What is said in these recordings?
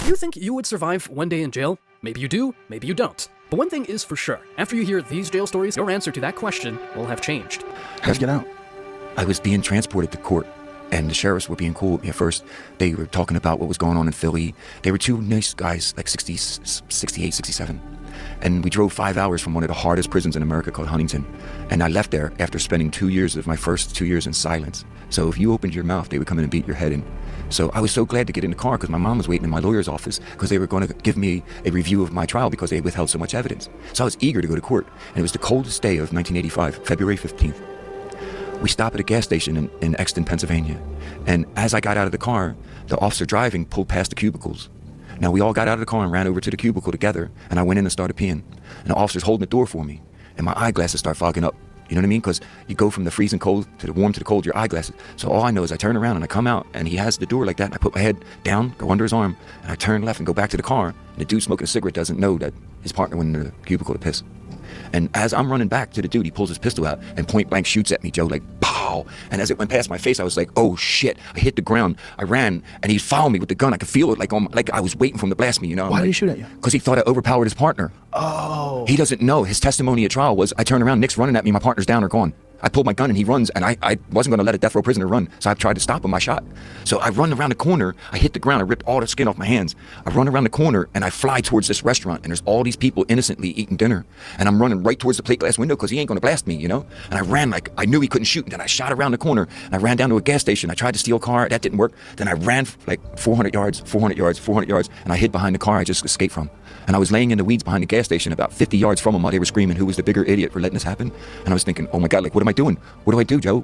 You think you would survive one day in jail? Maybe you do, maybe you don't. But one thing is for sure, after you hear these jail stories, your answer to that question will have changed. How'd you get out? I was being transported to court, and the sheriffs were being cool with me at first. They were talking about what was going on in Philly. They were two nice guys, like 68, 67. And we drove 5 hours from one of the hardest prisons in America called Huntington. And I left there after spending 2 years of my first 2 years in silence. So if you opened your mouth, they would come in and beat your head in. So I was so glad to get in the car because my mom was waiting in my lawyer's office because they were going to give me a review of my trial because they withheld so much evidence. So I was eager to go to court. And it was the coldest day of 1985, February 15th. We stopped at a gas station in Exton, Pennsylvania. And as I got out of the car, the officer driving pulled past the cubicles. Now, we all got out of the car and ran over to the cubicle together, and I went in and started peeing. And the officer's holding the door for me, and my eyeglasses start fogging up. You know what I mean? Because you go from the freezing cold to the warm to the cold, your eyeglasses. So all I know is I turn around and I come out, and he has the door like that, and I put my head down, go under his arm, and I turn left and go back to the car, and the dude smoking a cigarette doesn't know that his partner went in the cubicle to piss. And as I'm running back to the dude, he pulls his pistol out and point blank shoots at me, Joe, like, pow! And as it went past my face, I was like, oh shit. I hit the ground, I ran, and he followed me with the gun. I could feel it like I was waiting for him to blast me, you know? Why did he shoot at you? Because he thought I overpowered his partner. Oh. He doesn't know. His testimony at trial was, I turn around, Nick's running at me, my partner's down or gone. I pulled my gun and he runs, and I wasn't going to let a death row prisoner run, so I tried to stop him. I shot. So I run around the corner, I hit the ground, I ripped all the skin off my hands. I run around the corner and I fly towards this restaurant, and there's all these people innocently eating dinner, and I'm running right towards the plate glass window because he ain't going to blast me, you know? And I ran like I knew he couldn't shoot, and then I shot around the corner, and I ran down to a gas station. I tried to steal a car, that didn't work. Then I ran like 400 yards, 400 yards, 400 yards, and I hid behind the car I just escaped from. And I was laying in the weeds behind the gas station about 50 yards from them while they were screaming, who was the bigger idiot for letting this happen? And I was thinking, oh my God, like, what am I doing? What do I do, Joe?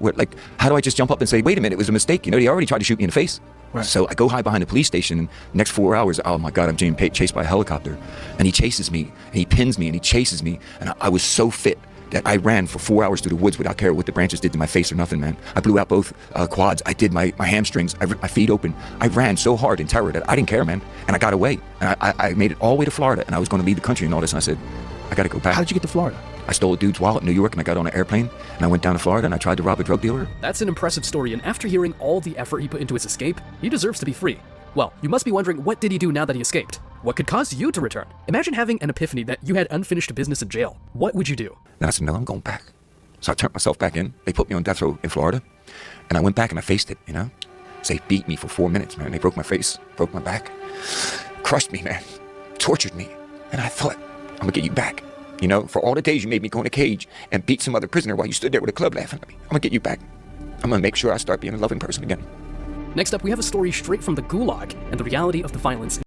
How do I just jump up and say, wait a minute, it was a mistake? You know, they already tried to shoot me in the face. Right. So I go hide behind the police station, and next 4 hours, oh my God, I'm being chased by a helicopter. And he chases me, and he pins me, and he chases me. And I was so fit that I ran for 4 hours through the woods without caring what the branches did to my face or nothing, man. I blew out both quads. I did my hamstrings. I ripped my feet open. I ran so hard in terror that I didn't care, man. And I got away. And I made it all the way to Florida, and I was going to leave the country and all this. And I said, I got to go back. How did you get to Florida? I stole a dude's wallet in New York, and I got on an airplane, and I went down to Florida, and I tried to rob a drug dealer. That's an impressive story, and after hearing all the effort he put into his escape, he deserves to be free. Well, you must be wondering, what did he do now that he escaped? What could cause you to return? Imagine having an epiphany that you had unfinished business in jail. What would you do? Then I said, no, I'm going back. So I turned myself back in. They put me on death row in Florida, and I went back and I faced it, you know? So they beat me for 4 minutes, man. They broke my face, broke my back, crushed me, man, tortured me. And I thought, I'm gonna get you back. You know, for all the days you made me go in a cage and beat some other prisoner while you stood there with a club laughing at me. I'm gonna get you back. I'm gonna make sure I start being a loving person again. Next up, we have a story straight from the Gulag and the reality of the violence